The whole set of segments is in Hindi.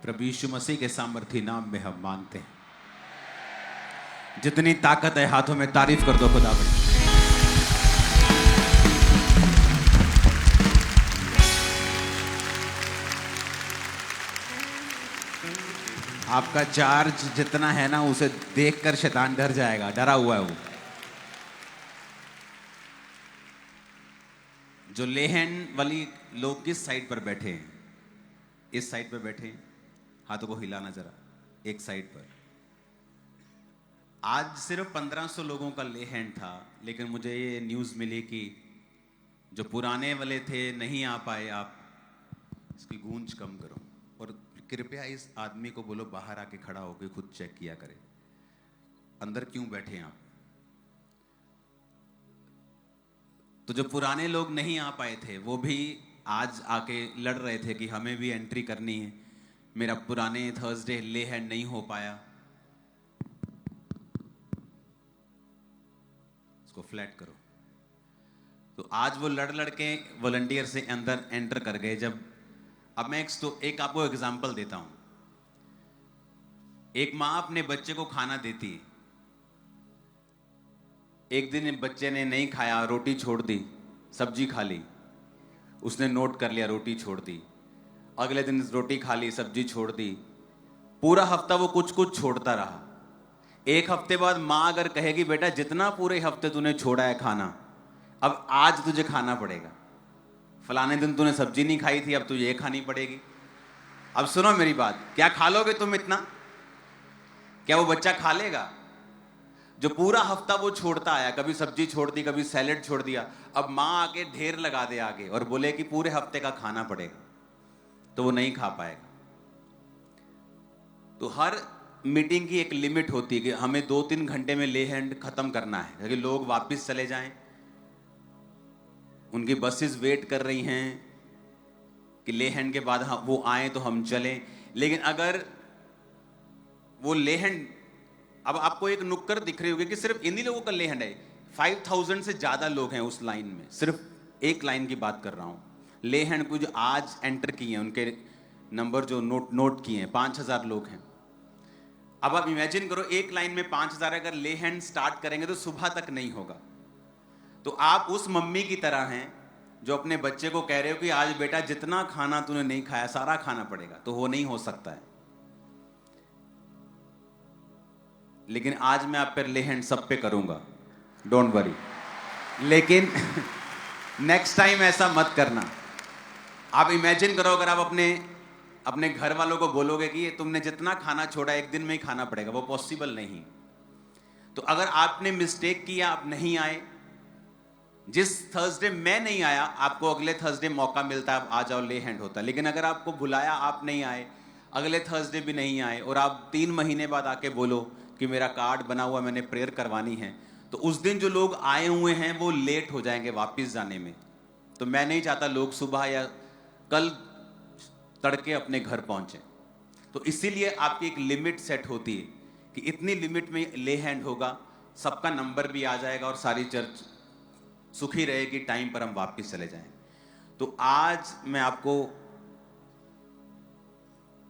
प्रभु यीशु मसीह के सामर्थी नाम में हम मानते हैं। जितनी ताकत है हाथों में तारीफ कर दो खुदा में। आपका चार्ज जितना है ना, उसे देखकर शैतान डर जाएगा, डरा हुआ है वो। जो लेहन वाली लोग किस साइड पर बैठे हैं? इस साइड पर बैठे हैं। हाथों को हिलाना जरा, एक साइड पर। आज सिर्फ 1500 लोगों का लेहन था, लेकिन मुझे ये न्यूज़ मिली कि जो पुराने वाले थे नहीं आ पाए। आप इसकी गूंज कम करो और कृपया इस आदमी को बोलो बाहर आके खड़ा होकर खुद चेक किया करे अंदर क्यों बैठे हैं आप। तो जो पुराने लोग नहीं आ पाए थे वो भी आज आके लड़ रहे थे कि हमें भी एंट्री करनी है। मेरा पुराने थर्सडे लेहन नहीं हो पाया। इसको फ्लैट करो। तो आज वो लड़ के वॉलंटियर से अंदर एंटर कर गए। जब अब मैं एक आपको एग्जांपल देता हूं। एक मां अपने बच्चे को खाना देती है। एक दिन बच्चे ने नहीं खाया, रोटी छोड़ दी, सब्जी खा ली। उसने नोट कर लिया, रोटी छोड़ दी। अगले दिन रोटी खा ली, सब्जी छोड़ दी। पूरा हफ्ता वो कुछ कुछ छोड़ता रहा। एक हफ्ते बाद माँ अगर कहेगी बेटा जितना पूरे हफ्ते तूने छोड़ा है खाना, अब आज तुझे खाना पड़ेगा। फलाने दिन तूने सब्जी नहीं खाई थी, अब तुझे ये खानी पड़ेगी। अब सुनो मेरी बात, क्या खा लोगे तुम इतना? क्या वो बच्चा खा लेगा? जो पूरा हफ्ता वो छोड़ता आया, कभी सब्जी छोड़ दी, कभी सैलेड छोड़ दिया, अब माँ आके ढेर लगा दे आगे और बोले कि पूरे हफ्ते का खाना पड़ेगा, तो वो नहीं खा पाएगा। तो हर मीटिंग की एक लिमिट होती है कि हमें 2-3 घंटे में लेहन खत्म करना है, क्योंकि लोग वापस चले जाएं। उनकी बसेस वेट कर रही हैं कि लेहन के बाद वो आए तो हम चलें। लेकिन अगर वो लेहन, अब आपको एक नुक्कड़ दिख रही होगी कि सिर्फ इन्हीं लोगों का लेहन है। 5000 से ज्यादा लोग हैं उस लाइन में। सिर्फ एक लाइन की बात कर रहा हूं। लेहन को जो आज एंटर किए हैं, उनके नंबर जो नोट किए हैं, 5000 लोग हैं। अब आप इमेजिन करो, एक लाइन में 5000 अगर लेहन स्टार्ट करेंगे तो सुबह तक नहीं होगा। तो आप उस मम्मी की तरह हैं जो अपने बच्चे को कह रहे हो कि आज बेटा जितना खाना तूने नहीं खाया सारा खाना पड़ेगा। तो वो नहीं हो सकता है। लेकिन आज मैं आप पर लेहन सब पे करूंगा, डोंट वरी। लेकिन नेक्स्ट टाइम ऐसा मत करना। आप इमेजिन करो, अगर आप अपने घर वालों को बोलोगे कि तुमने जितना खाना छोड़ा एक दिन में ही खाना पड़ेगा, वो पॉसिबल नहीं। तो अगर आपने मिस्टेक किया, आप नहीं आए, जिस थर्सडे मैं नहीं आया, आपको अगले थर्सडे मौका मिलता है, आप आ जाओ, लेहन होता है। लेकिन अगर आपको बुलाया, आप नहीं आए, अगले थर्सडे भी नहीं आए, और आप 3 महीने बाद आके बोलो कि मेरा कार्ड बना हुआ, मैंने प्रेयर करवानी है, तो उस दिन जो लोग आए हुए हैं वो लेट हो जाएंगे वापस जाने में। तो मैं नहीं चाहता लोग सुबह या कल तड़के अपने घर पहुंचे। तो इसीलिए आपकी एक लिमिट सेट होती है कि इतनी लिमिट में ले हैंड होगा, सबका नंबर भी आ जाएगा और सारी चर्च सुखी रहेगी, टाइम पर हम वापस चले जाएं। तो आज मैं आपको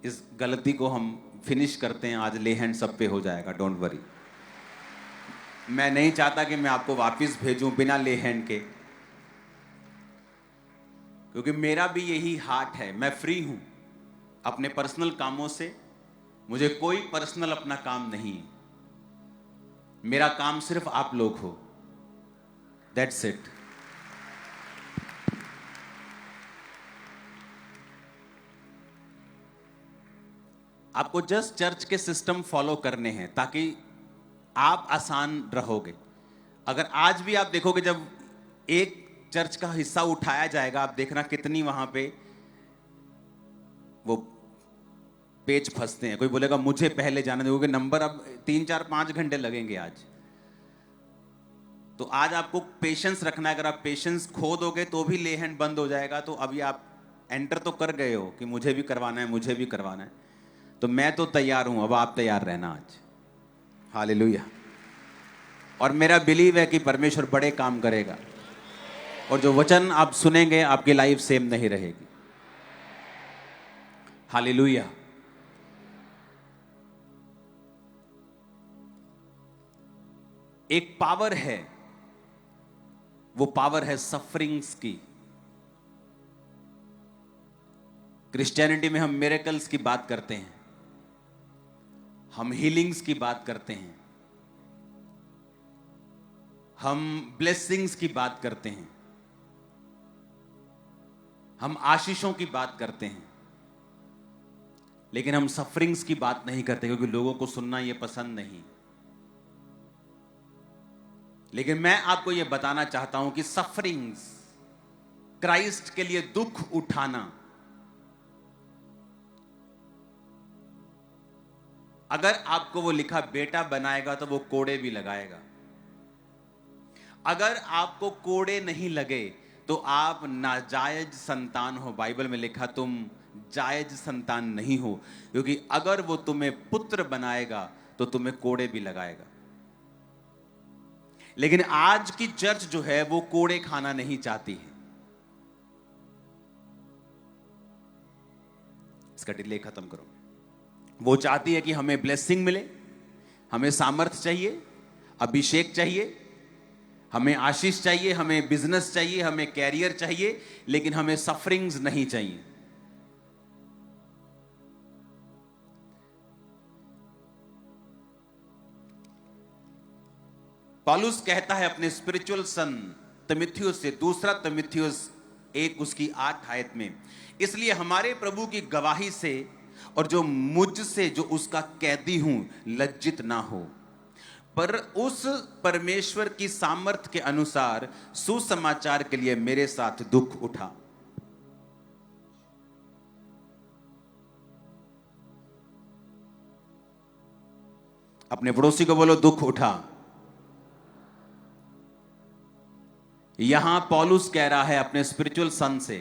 इस गलती को हम फिनिश करते हैं। आज ले हैंड सब पे हो जाएगा, डोंट वरी। मैं नहीं चाहता कि मैं आपको वापस भेजूं बिना ले हैंड के, क्योंकि मेरा भी यही हार्ट है। मैं फ्री हूं अपने पर्सनल कामों से, मुझे कोई पर्सनल अपना काम नहीं है। मेरा काम सिर्फ आप लोग हो, दैट्स इट। आपको जस्ट चर्च के सिस्टम फॉलो करने हैं ताकि आप आसान रहोगे। अगर आज भी आप देखोगे, जब एक चर्च का हिस्सा उठाया जाएगा, आप देखना कितनी वहां पे वो पेच फंसते हैं। कोई बोलेगा मुझे पहले जाने दोगे, नंबर अब 3-4-5 घंटे लगेंगे आज। तो आज आपको पेशेंस रखना है। अगर आप पेशेंस खो दोगे तो भी ले हैंड बंद हो जाएगा। तो अभी आप एंटर तो कर गए हो कि मुझे भी करवाना है, मुझे भी करवाना है। तो मैं तो तैयार हूं, अब आप तैयार रहना आज। हालेलुया। और मेरा बिलीव है कि परमेश्वर बड़े काम करेगा, और जो वचन आप सुनेंगे आपकी लाइफ सेम नहीं रहेगी। हालेलुया। एक पावर है, वो पावर है सफरिंग्स की। क्रिश्चियनिटी में हम मिरेकल्स की बात करते हैं, हम हीलिंग्स की बात करते हैं, हम ब्लेसिंग्स की बात करते हैं, हम आशीषों की बात करते हैं, लेकिन हम सफरिंग्स की बात नहीं करते, क्योंकि लोगों को सुनना यह पसंद नहीं। लेकिन मैं आपको यह बताना चाहता हूं कि सफरिंग्स, क्राइस्ट के लिए दुख उठाना, अगर आपको वो लिखा बेटा बनाएगा तो वो कोड़े भी लगाएगा। अगर आपको कोड़े नहीं लगे तो आप नाजायज संतान हो। बाइबल में लिखा तुम जायज संतान नहीं हो, क्योंकि अगर वो तुम्हें पुत्र बनाएगा तो तुम्हें कोड़े भी लगाएगा। लेकिन आज की चर्च जो है वो कोड़े खाना नहीं चाहती है। इसका डिले खत्म करो। वो चाहती है कि हमें ब्लेसिंग मिले, हमें सामर्थ चाहिए, अभिषेक चाहिए, हमें आशीष चाहिए, हमें बिजनेस चाहिए, हमें कैरियर चाहिए, लेकिन हमें सफरिंग्स नहीं चाहिए। पौलुस कहता है अपने स्पिरिचुअल सन तीमुथियुस से, दूसरा तीमुथियुस 1 उसकी 8 आयत में, इसलिए हमारे प्रभु की गवाही से और जो मुझसे जो उसका कैदी हूं लज्जित ना हो, पर उस परमेश्वर की सामर्थ के अनुसार सुसमाचार के लिए मेरे साथ दुख उठा। अपने पड़ोसी को बोलो दुख उठा। यहां पौलुस कह रहा है अपने स्पिरिचुअल सन से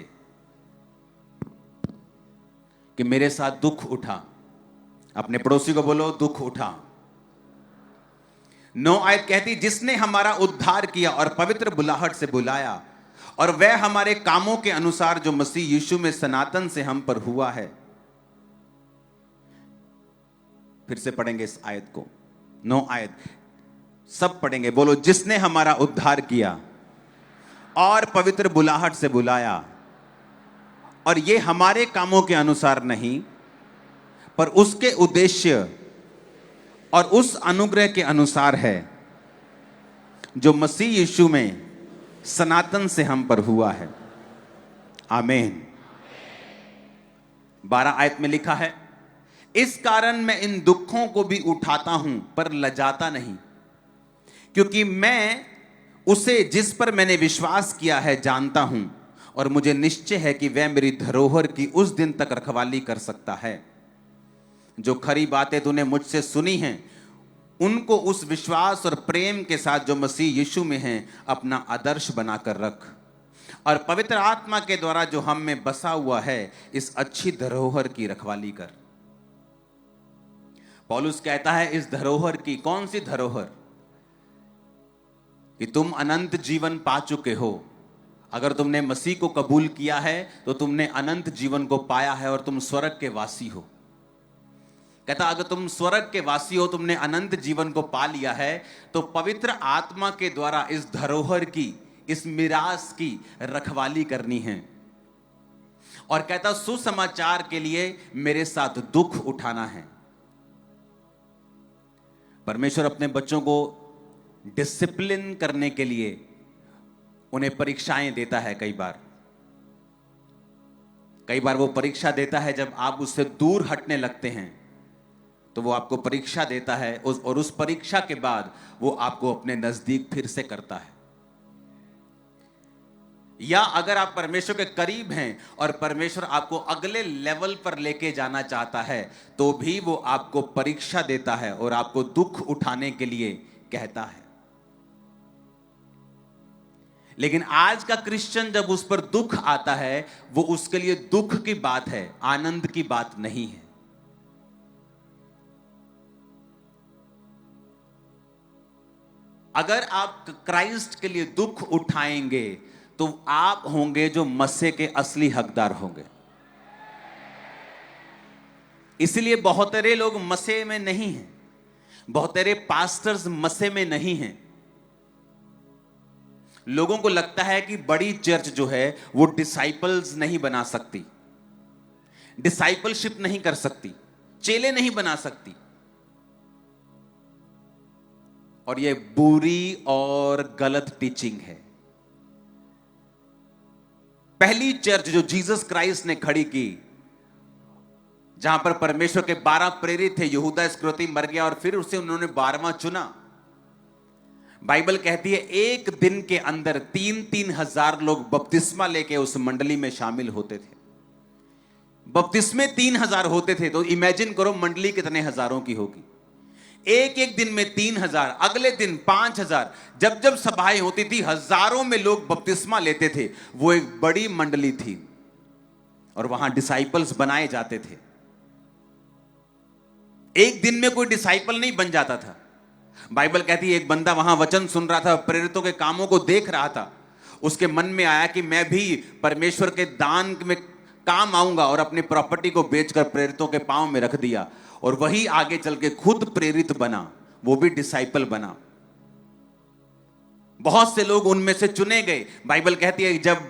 कि मेरे साथ दुख उठा। अपने पड़ोसी को बोलो दुख उठा। 9 आयत कहती, जिसने हमारा उद्धार किया और पवित्र बुलाहट से बुलाया, और वह हमारे कामों के अनुसार जो मसीह यीशु में सनातन से हम पर हुआ है। फिर से पढ़ेंगे इस आयत को, 9 आयत सब पढ़ेंगे। बोलो, जिसने हमारा उद्धार किया और पवित्र बुलाहट से बुलाया, और ये हमारे कामों के अनुसार नहीं, पर उसके उद्देश्य और उस अनुग्रह के अनुसार है जो मसीह यीशु में सनातन से हम पर हुआ है। आमीन। 12 आयत में लिखा है, इस कारण मैं इन दुखों को भी उठाता हूं पर लजाता नहीं, क्योंकि मैं उसे जिस पर मैंने विश्वास किया है जानता हूं, और मुझे निश्चय है कि वह मेरी धरोहर की उस दिन तक रखवाली कर सकता है। जो खरी बातें तूने मुझसे सुनी हैं, उनको उस विश्वास और प्रेम के साथ जो मसीह यीशु में हैं अपना आदर्श बनाकर रख, और पवित्र आत्मा के द्वारा जो हम में बसा हुआ है इस अच्छी धरोहर की रखवाली कर। पौलुस कहता है इस धरोहर की, कौन सी धरोहर? कि तुम अनंत जीवन पा चुके हो। अगर तुमने मसीह को कबूल किया है तो तुमने अनंत जीवन को पाया है और तुम स्वर्ग के वासी हो। कहता अगर तुम स्वर्ग के वासी हो, तुमने अनंत जीवन को पा लिया है, तो पवित्र आत्मा के द्वारा इस धरोहर की, इस मिरास की रखवाली करनी है। और कहता सुसमाचार के लिए मेरे साथ दुख उठाना है। परमेश्वर अपने बच्चों को डिसिप्लिन करने के लिए उन्हें परीक्षाएं देता है। कई बार वो परीक्षा देता है जब आप उससे दूर हटने लगते हैं, तो वो आपको परीक्षा देता है, और उस परीक्षा के बाद वो आपको अपने नजदीक फिर से करता है। या अगर आप परमेश्वर के करीब हैं और परमेश्वर आपको अगले लेवल पर लेके जाना चाहता है, तो भी वो आपको परीक्षा देता है और आपको दुख उठाने के लिए कहता है। लेकिन आज का क्रिश्चियन जब उस पर दुख आता है, वो उसके लिए दुख की बात है, आनंद की बात नहीं है। अगर आप क्राइस्ट के लिए दुख उठाएंगे तो आप होंगे जो मसीह के असली हकदार होंगे। इसलिए बहुतेरे लोग मसीह में नहीं हैं, बहुतेरे पास्टर्स मसीह में नहीं हैं, लोगों को लगता है कि बड़ी चर्च जो है वो डिसाइपल्स नहीं बना सकती, डिसाइपलशिप नहीं कर सकती, चेले नहीं बना सकती। और ये बुरी और गलत टीचिंग है। पहली चर्च जो जीसस क्राइस्ट ने खड़ी की, जहां पर परमेश्वर के 12 प्रेरित थे, यहूदा इस्करियोती मर गया और फिर उसे उन्होंने 12वां चुना। बाइबल कहती है एक दिन के अंदर 3-3 हजार लोग बपतिस्मा लेके उस मंडली में शामिल होते थे। बपतिस्मे 3,000 होते थे, तो इमेजिन करो मंडली कितने हजारों की होगी। एक एक दिन में 3,000, अगले दिन 5,000, जब जब सभाएं होती थी हजारों में लोग बपतिस्मा लेते थे। वो एक बड़ी मंडली थी और वहां डिसाइपल्स बनाए जाते थे। एक दिन में कोई डिसाइपल नहीं बन जाता था। बाइबल कहती है एक बंदा वहां वचन सुन रहा था, प्रेरितों के कामों को देख रहा था। उसके मन में आया कि मैं भी परमेश्वर के दान में काम आऊंगा, और अपनी प्रॉपर्टी को बेचकर प्रेरितों के पांव में रख दिया। और वही आगे चल के खुद प्रेरित बना, वो भी डिसाइपल बना। बहुत से लोग उनमें से चुने गए। बाइबल कहती है जब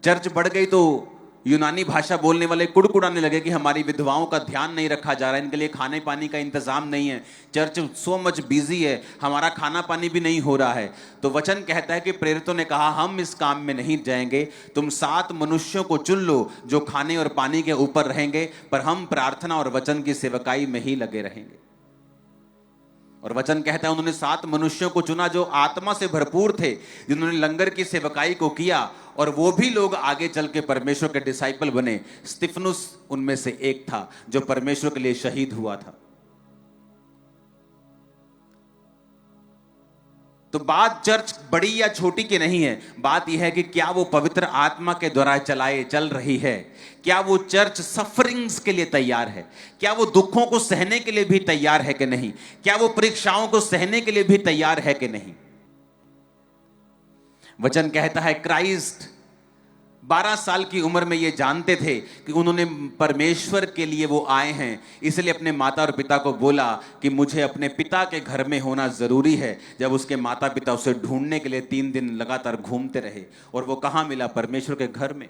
चर्च बढ़ गई तो यूनानी भाषा बोलने वाले कुड़कुड़ाने लगे कि हमारी विधवाओं का ध्यान नहीं रखा जा रहा है, इनके लिए खाने पानी का इंतजाम नहीं है, चर्च सो मच बिजी है, हमारा खाना पानी भी नहीं हो रहा है। तो वचन कहता है कि प्रेरितों ने कहा हम इस काम में नहीं जाएंगे, तुम 7 मनुष्यों को चुन लो जो खाने और पानी के ऊपर रहेंगे, पर हम प्रार्थना और वचन की सेवकाई में ही लगे रहेंगे। और वचन कहता है उन्होंने 7 मनुष्यों को चुना जो आत्मा से भरपूर थे, जिन्होंने लंगर की सेवकाई को किया, और वो भी लोग आगे चल के परमेश्वर के डिसाइपल बने। स्तिफनुस उनमें से एक था जो परमेश्वर के लिए शहीद हुआ था। तो बात चर्च बड़ी या छोटी की नहीं है, बात यह है कि क्या वो पवित्र आत्मा के द्वारा चल रही है, क्या वो चर्च सफरिंग्स के लिए तैयार है, क्या वो दुखों को सहने के लिए भी तैयार है कि नहीं, क्या वो परीक्षाओं को सहने के लिए भी तैयार है कि नहीं। वचन कहता है क्राइस्ट 12 साल की उम्र में ये जानते थे कि उन्होंने परमेश्वर के लिए वो आए हैं, इसलिए अपने माता और पिता को बोला कि मुझे अपने पिता के घर में होना जरूरी है। जब उसके माता पिता उसे ढूंढने के लिए 3 दिन लगातार घूमते रहे, और वो कहां मिला? परमेश्वर के घर में।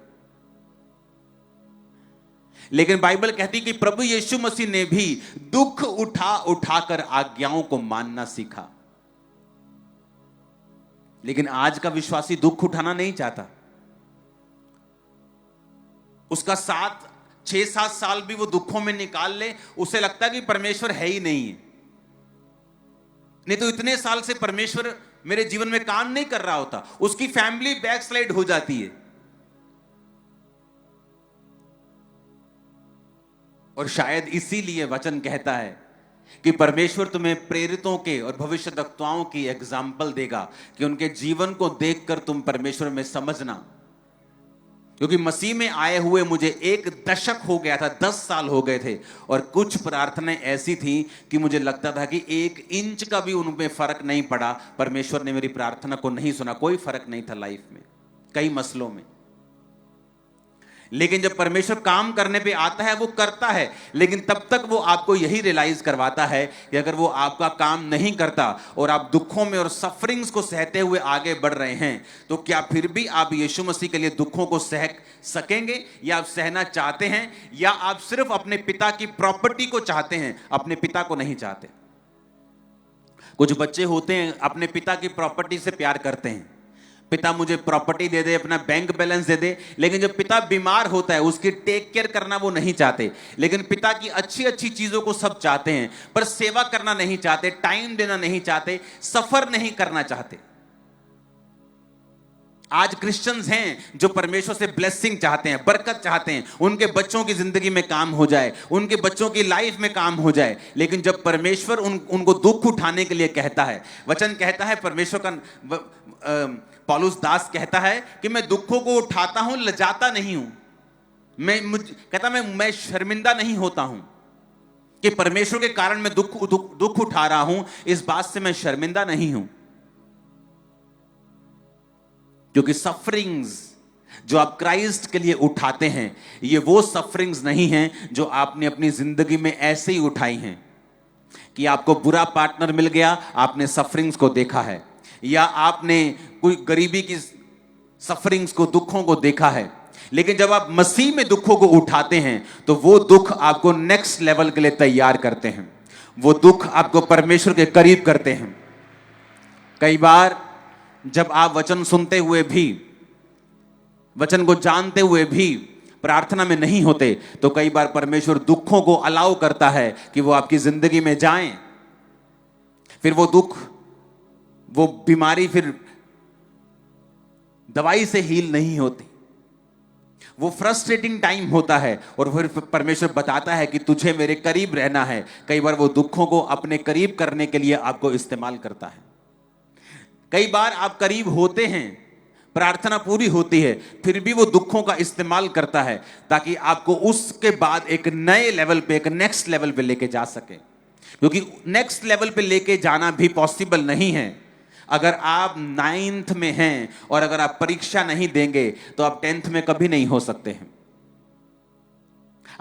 लेकिन बाइबल कहती कि प्रभु यीशु मसीह ने भी दुख उठाकर आज्ञाओं को मानना सीखा। लेकिन आज का विश्वासी दुख उठाना नहीं चाहता। उसका 6-7 साल भी वो दुखों में निकाल ले, उसे लगता है कि परमेश्वर है ही नहीं है। नहीं तो इतने साल से परमेश्वर मेरे जीवन में काम नहीं कर रहा होता। उसकी फैमिली बैकस्लाइड हो जाती है। और शायद इसीलिए वचन कहता है कि परमेश्वर तुम्हें प्रेरितों के और भविष्यद्वक्ताओं की एग्जाम्पल देगा कि उनके जीवन को देखकर तुम परमेश्वर में समझना। क्योंकि मसीह में आए हुए मुझे 1 दशक हो गया था, 10 साल हो गए थे, और कुछ प्रार्थनाएं ऐसी थी कि मुझे लगता था कि 1 इंच का भी उनमें फर्क नहीं पड़ा। परमेश्वर ने मेरी प्रार्थना को नहीं सुना, कोई फर्क नहीं था लाइफ में, कई मसलों में। लेकिन जब परमेश्वर काम करने पे आता है वो करता है, लेकिन तब तक वो आपको यही रियलाइज करवाता है कि अगर वो आपका काम नहीं करता और आप दुखों में और सफरिंग्स को सहते हुए आगे बढ़ रहे हैं, तो क्या फिर भी आप यीशु मसीह के लिए दुखों को सह सकेंगे, या आप सहना चाहते हैं, या आप सिर्फ अपने पिता की प्रॉपर्टी को चाहते हैं, अपने पिता को नहीं चाहते। कुछ बच्चे होते हैं अपने पिता की प्रॉपर्टी से प्यार करते हैं, पिता मुझे प्रॉपर्टी दे दे, अपना बैंक बैलेंस दे दे, लेकिन जब पिता बीमार होता है उसकी टेक केयर करना वो नहीं चाहते। लेकिन पिता की अच्छी अच्छी चीजों को सब चाहते हैं, पर सेवा करना नहीं चाहते, टाइम देना नहीं चाहते, सफर नहीं करना चाहते। आज क्रिश्चियंस हैं जो परमेश्वर से ब्लेसिंग चाहते हैं, बरकत चाहते हैं, उनके बच्चों की जिंदगी में काम हो जाए, उनके बच्चों की लाइफ में काम हो जाए। लेकिन जब परमेश्वर उनको दुख उठाने के लिए कहता है, वचन कहता है, परमेश्वर का पौलुस दास कहता है कि मैं दुखों को उठाता हूं, लजाता नहीं हूं। कहता मैं शर्मिंदा नहीं होता हूं कि परमेश्वर के कारण मैं दुख उठा रहा हूं, इस बात से मैं शर्मिंदा नहीं हूं। क्योंकि सफरिंग्स जो आप क्राइस्ट के लिए उठाते हैं, ये वो सफरिंग्स नहीं हैं जो आपने अपनी जिंदगी में ऐसे ही उठाई हैं कि आपको बुरा पार्टनर मिल गया, आपने सफरिंग्स को देखा है। या आपने कोई गरीबी की सफरिंग्स को, दुखों को देखा है, लेकिन जब आप मसीह में दुखों को उठाते हैं तो वो दुख आपको नेक्स्ट लेवल के लिए तैयार करते हैं। वो दुख आपको परमेश्वर के करीब करते हैं। कई बार जब आप वचन सुनते हुए भी, वचन को जानते हुए भी प्रार्थना में नहीं होते, तो कई बार परमेश्वर दुखों को अलाउ करता है कि वो आपकी जिंदगी में जाएं। फिर वो दुख, वो बीमारी फिर दवाई से हील नहीं होती। वो फ्रस्ट्रेटिंग टाइम होता है और फिर परमेश्वर बताता है कि तुझे मेरे करीब रहना है। कई बार वो दुखों को अपने करीब करने के लिए आपको इस्तेमाल करता है। कई बार आप करीब होते हैं, प्रार्थना पूरी होती है, फिर भी वो दुखों का इस्तेमाल करता है ताकि आपको उसके बाद एक नए लेवल पे, एक नेक्स्ट लेवल पे लेके जा सके। क्योंकि नेक्स्ट लेवल पे लेके जाना भी पॉसिबल नहीं है। अगर आप 9th में हैं और अगर आप परीक्षा नहीं देंगे तो आप 10th में कभी नहीं हो सकते हैं।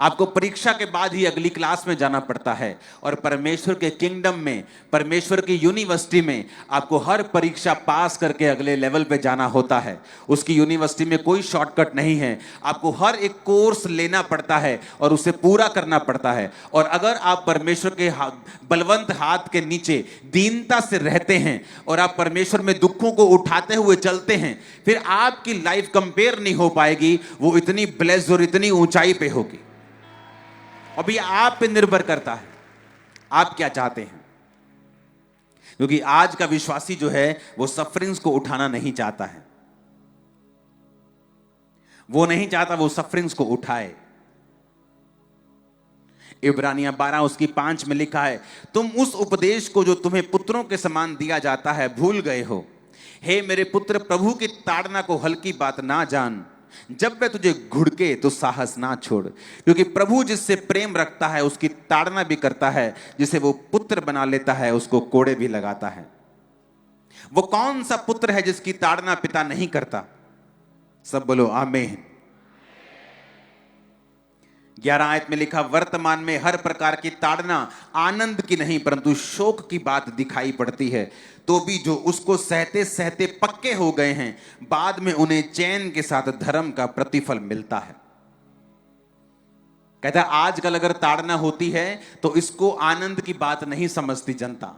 आपको परीक्षा के बाद ही अगली क्लास में जाना पड़ता है। और परमेश्वर के किंगडम में, परमेश्वर की यूनिवर्सिटी में आपको हर परीक्षा पास करके अगले लेवल पे जाना होता है। उसकी यूनिवर्सिटी में कोई शॉर्टकट नहीं है। आपको हर एक कोर्स लेना पड़ता है और उसे पूरा करना पड़ता है। और अगर आप परमेश्वर के बलवंत हाथ के नीचे दीनता से रहते हैं और आप परमेश्वर में दुखों को उठाते हुए चलते हैं, फिर आपकी लाइफ कंपेयर नहीं हो पाएगी। वो इतनी ब्लेस्ड और इतनी ऊंचाई पे होगी। अभी आप पे निर्भर करता है, आप क्या चाहते हैं। क्योंकि आज का विश्वासी जो है वो सफरिंग्स को उठाना नहीं चाहता है। वो नहीं चाहता वो सफरिंग्स को उठाए। इब्रानियां 12 उसकी 5 में लिखा है, तुम उस उपदेश को जो तुम्हें पुत्रों के समान दिया जाता है भूल गए हो। हे मेरे पुत्र, प्रभु की ताड़ना को हल्की बात ना जान। जब वह तुझे घुड़के तो साहस ना छोड़, क्योंकि प्रभु जिससे प्रेम रखता है उसकी ताड़ना भी करता है, जिसे वो पुत्र बना लेता है उसको कोड़े भी लगाता है। वो कौन सा पुत्र है जिसकी ताड़ना पिता नहीं करता? सब बोलो आमीन। 11 आयत में लिखा, वर्तमान में हर प्रकार की ताड़ना आनंद की नहीं परंतु शोक की बात दिखाई पड़ती है, तो भी जो उसको सहते सहते पक्के हो गए हैं, बाद में उन्हें चैन के साथ धर्म का प्रतिफल मिलता है। कहता है आजकल अगर ताड़ना होती है तो इसको आनंद की बात नहीं समझती जनता।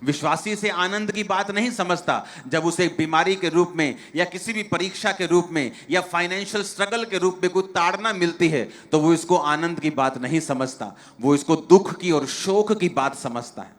विश्वासी से आनंद की बात नहीं समझता। जब उसे बीमारी के रूप में या किसी भी परीक्षा के रूप में या फाइनेंशियल स्ट्रगल के रूप में कोई ताड़ना मिलती है तो वो इसको आनंद की बात नहीं समझता, वो इसको दुख की और शोक की बात समझता है।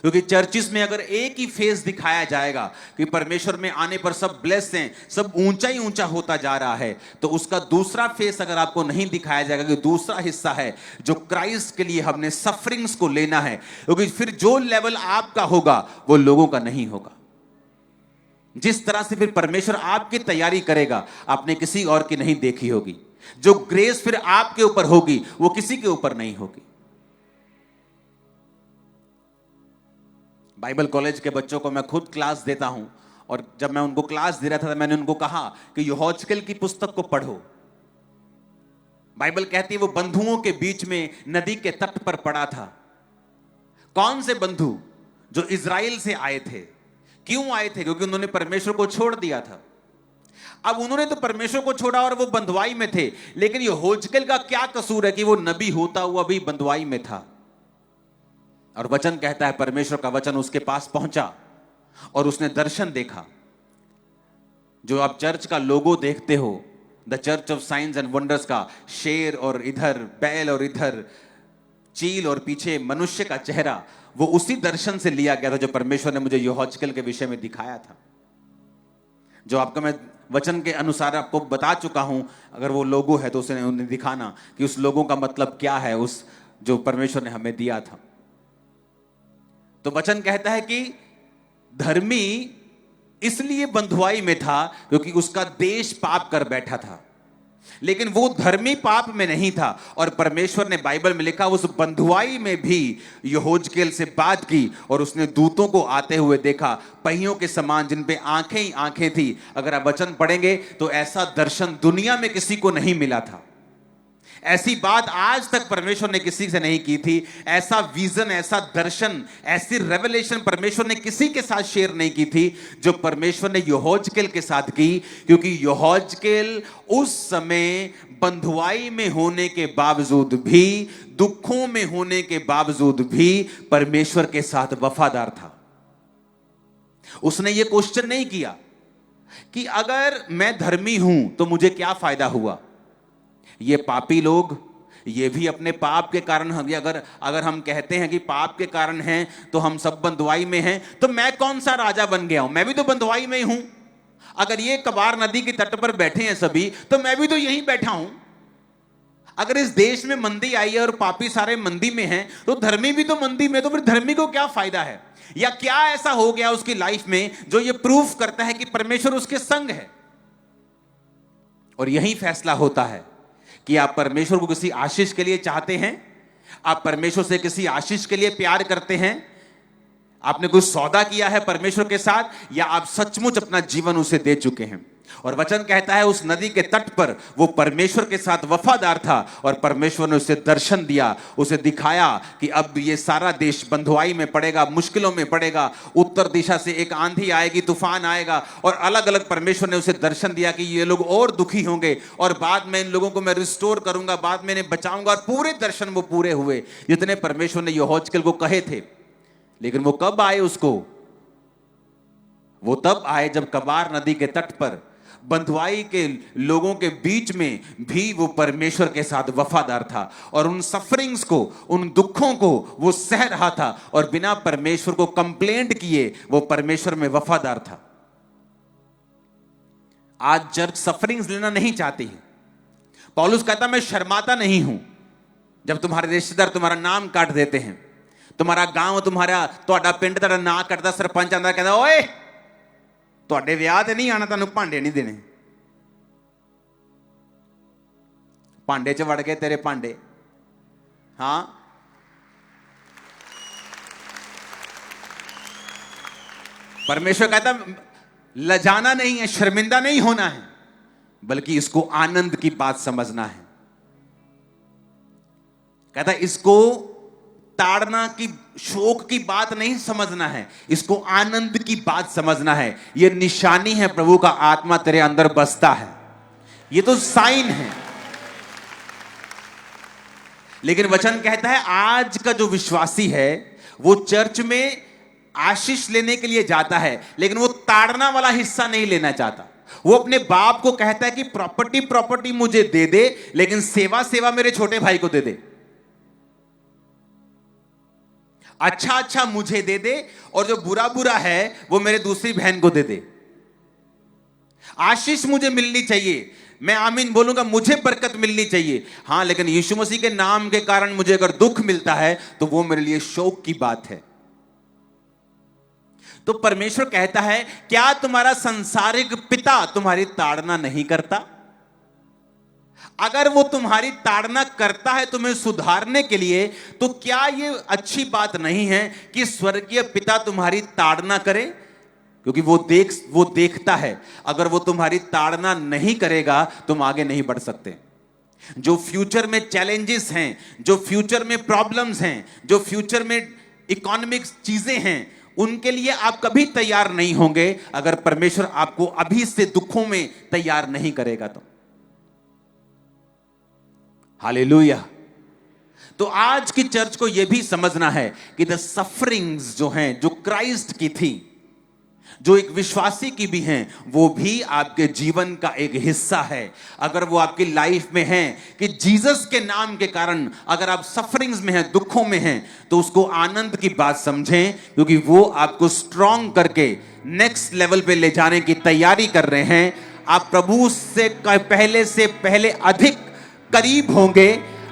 क्योंकि चर्चिस में अगर एक ही फेस दिखाया जाएगा कि परमेश्वर में आने पर सब ब्लेस हैं, सब ऊंचा ही ऊंचा होता जा रहा है, तो उसका दूसरा फेस अगर आपको नहीं दिखाया जाएगा कि दूसरा हिस्सा है जो क्राइस्ट के लिए हमने सफरिंग्स को लेना है, क्योंकि फिर जो लेवल आपका होगा वो लोगों का नहीं होगा। जिस तरह से फिर परमेश्वर आपकी तैयारी करेगा आपने किसी और की नहीं देखी होगी। जो ग्रेस फिर आपके ऊपर होगी वो किसी के ऊपर नहीं होगी। बाइबल कॉलेज के बच्चों को मैं खुद क्लास देता हूं, और जब मैं उनको क्लास दे रहा था तो मैंने उनको कहा कि यहोशकेल की पुस्तक को पढ़ो। बाइबल कहती है वो बंधुओं के बीच में नदी के तट पर पड़ा था। कौन से बंधु? जो इजराइल से आए थे। क्यों आए थे? क्योंकि उन्होंने परमेश्वर को छोड़ दिया था। अब उन्होंने तो परमेश्वर को छोड़ा और वो बंधुआई में थे, लेकिन यहोशकेल का क्या कसूर है कि वो नबी होता हुआ भी बंधुआई में था। और वचन कहता है परमेश्वर का वचन उसके पास पहुंचा और उसने दर्शन देखा। जो आप चर्च का लोगो देखते हो, the church of science and wonders का शेर और इधर बैल और इधर चील और पीछे मनुष्य का चेहरा, वो उसी दर्शन से लिया गया था जो परमेश्वर ने मुझे यहोशकेल के विषय में दिखाया था। जो आपको मैं वचन के अनुसार आपको बता चुका हूं। अगर वो लोगो है तो उसे उन्हें दिखाना कि उस लोगों का मतलब क्या है, उस जो परमेश्वर ने हमें दिया था। तो वचन कहता है कि धर्मी इसलिए बंधुआई में था क्योंकि उसका देश पाप कर बैठा था, लेकिन वो धर्मी पाप में नहीं था। और परमेश्वर ने बाइबल में लिखा उस बंधुआई में भी यहोशकेल से बात की और उसने दूतों को आते हुए देखा, पहियों के समान जिन पे आंखें ही आंखें थी। अगर आप वचन पढ़ेंगे तो ऐसा दर्शन दुनिया में किसी को नहीं मिला था। ऐसी बात आज तक परमेश्वर ने किसी से नहीं की थी। ऐसा विजन, ऐसा दर्शन, ऐसी रेवलेशन परमेश्वर ने किसी के साथ शेयर नहीं की थी जो परमेश्वर ने यहोजकेल के साथ की। क्योंकि यहोजकेल उस समय बंधुआई में होने के बावजूद भी, दुखों में होने के बावजूद भी परमेश्वर के साथ वफादार था। उसने यह क्वेश्चन नहीं किया कि अगर मैं धर्मी हूं तो मुझे क्या फायदा हुआ। ये पापी लोग, ये भी अपने पाप के कारण, अगर हम कहते हैं कि पाप के कारण हैं तो हम सब बंधुआई में हैं, तो मैं कौन सा राजा बन गया हूं? मैं भी तो बंधुआई में ही हूं। अगर ये कबार नदी के तट पर बैठे हैं सभी, तो मैं भी तो यहीं बैठा हूं। अगर इस देश में मंदी आई है और पापी सारे मंदी में हैं, तो धर्मी भी तो मंदी में, तो फिर धर्मी को क्या फायदा है? या क्या ऐसा हो गया उसकी लाइफ में जो ये प्रूफ करता है कि परमेश्वर उसके संग है? और यही फैसला होता है कि आप परमेश्वर को किसी आशीष के लिए चाहते हैं, आप परमेश्वर से किसी आशीष के लिए प्यार करते हैं, आपने कोई सौदा किया है परमेश्वर के साथ, या आप सचमुच अपना जीवन उसे दे चुके हैं। और वचन कहता है उस नदी के तट पर वो परमेश्वर के साथ वफादार था और परमेश्वर ने उसे दर्शन दिया, उसे दिखाया कि अब ये सारा देश बंधुआई में पड़ेगा, मुश्किलों में पड़ेगा। उत्तर दिशा से एक आंधी आएगी, तूफान आएगा, और अलग अलग परमेश्वर ने उसे दर्शन दिया कि ये लोग और दुखी होंगे और बाद में इन लोगों को मैं रिस्टोर करूंगा, बाद में इन्हें बचाऊंगा। और पूरे दर्शन वो पूरे हुए जितने परमेश्वर ने यहोजकेल को कहे थे। लेकिन वो कब आए उसको? वो तब आए जब कबार नदी के तट पर बंधुआई के लोगों के बीच में भी वो परमेश्वर के साथ वफादार था, और उन सफरिंग्स को, उन दुखों को वो सह रहा था, और बिना परमेश्वर को कंप्लेंट किए वो परमेश्वर में वफादार था। आज चर्च सफरिंग्स लेना नहीं चाहती है। पौलुस कहता मैं शर्माता नहीं हूं जब तुम्हारे रिश्तेदार तुम्हारा नाम काट देते हैं, तुम्हारा गांव, ਤੁਹਾਡਾ ਪਿੰਡ ਤੁਹਾਡਾ ਨਾਂ ਕੱਟਦਾ, ਸਰਪੰਚ ਆਂਦਾ ਕਹਿੰਦਾ ਓਏ ਤੁਹਾਡੇ ਵਿਆਹ ਤੇ ਨਹੀਂ ਆਣਾ, ਤੁਹਾਨੂੰ ਭਾਂਡੇ ਨਹੀਂ ਦੇਣੇ। ਭਾਂਡੇ 'ਚ ਵੜ ਗਏ ਤੇਰੇ ਭਾਂਡੇ। ਹਾਂ, परमेश्वर कहता लजाना नहीं है, शर्मिंदा नहीं होना है, बल्कि इसको आनंद की बात समझना है। कहता इसको ताड़ना की, शोक की बात नहीं समझना है, इसको आनंद की बात समझना है। यह निशानी है प्रभु का आत्मा तेरे अंदर बसता है, यह तो साइन है। लेकिन वचन कहता है आज का जो विश्वासी है वो चर्च में आशीष लेने के लिए जाता है, लेकिन वो ताड़ना वाला हिस्सा नहीं लेना चाहता। वो अपने बाप को कहता है कि प्रॉपर्टी मुझे दे दे, लेकिन सेवा मेरे छोटे भाई को दे दे, अच्छा मुझे दे दे, और जो बुरा है वो मेरे दूसरी बहन को दे दे। आशीष मुझे मिलनी चाहिए, मैं आमीन बोलूंगा, मुझे बरकत मिलनी चाहिए। हां, लेकिन यीशु मसीह के नाम के कारण मुझे अगर दुख मिलता है तो वो मेरे लिए शोक की बात है। तो परमेश्वर कहता है क्या तुम्हारा संसारिक पिता तुम्हारी ताड़ना नहीं करता? अगर वो तुम्हारी ताड़ना करता है तुम्हें सुधारने के लिए, तो क्या ये अच्छी बात नहीं है कि स्वर्गीय पिता तुम्हारी ताड़ना करे? क्योंकि वो देखता है। अगर वो तुम्हारी ताड़ना नहीं करेगा तुम आगे नहीं बढ़ सकते। जो फ्यूचर में चैलेंजेस हैं, जो फ्यूचर में प्रॉब्लम्स हैं, जो फ्यूचर में इकोनॉमिक चीजें हैं, उनके लिए आप कभी तैयार नहीं होंगे अगर परमेश्वर आपको अभी से दुखों में तैयार नहीं करेगा तो। हालेलुया। तो आज की चर्च को यह भी समझना है कि द सफरिंग्स जो हैं, जो क्राइस्ट की थी, जो एक विश्वासी की भी हैं, वो भी आपके जीवन का एक हिस्सा है। अगर वो आपकी लाइफ में है कि जीसस के नाम के कारण अगर आप सफरिंग्स में हैं, दुखों में हैं, तो उसको आनंद की बात समझें, क्योंकि वो आपको स्ट्रॉन्ग करके नेक्स्ट लेवल पे ले जाने की तैयारी कर रहे हैं। आप प्रभु से पहले अधिक करीब होंगे,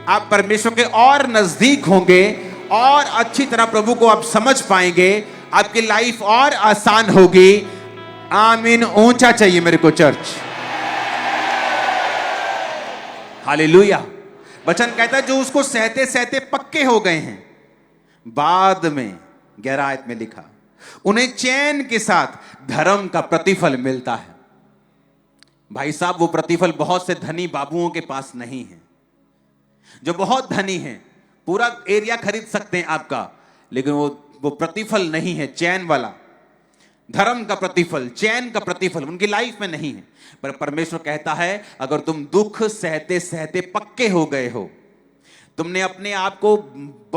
आप परमेश्वर के और नजदीक होंगे, और अच्छी तरह प्रभु को आप समझ पाएंगे, आपकी लाइफ और आसान होगी। आमीन। ऊंचा चाहिए मेरे को चर्च। हालेलुया। वचन कहता है जो उसको सहते सहते पक्के हो गए हैं, बाद में 11 आयत में लिखा, उन्हें चैन के साथ धर्म का प्रतिफल मिलता है। भाई साहब, वो प्रतिफल बहुत से धनी बाबुओं के पास नहीं है। जो बहुत धनी हैं, पूरा एरिया खरीद सकते हैं आपका, लेकिन वो प्रतिफल नहीं है चैन वाला, धर्म का प्रतिफल, चैन का प्रतिफल उनकी लाइफ में नहीं है। पर परमेश्वर कहता है अगर तुम दुख सहते सहते पक्के हो गए हो, तुमने अपने आप को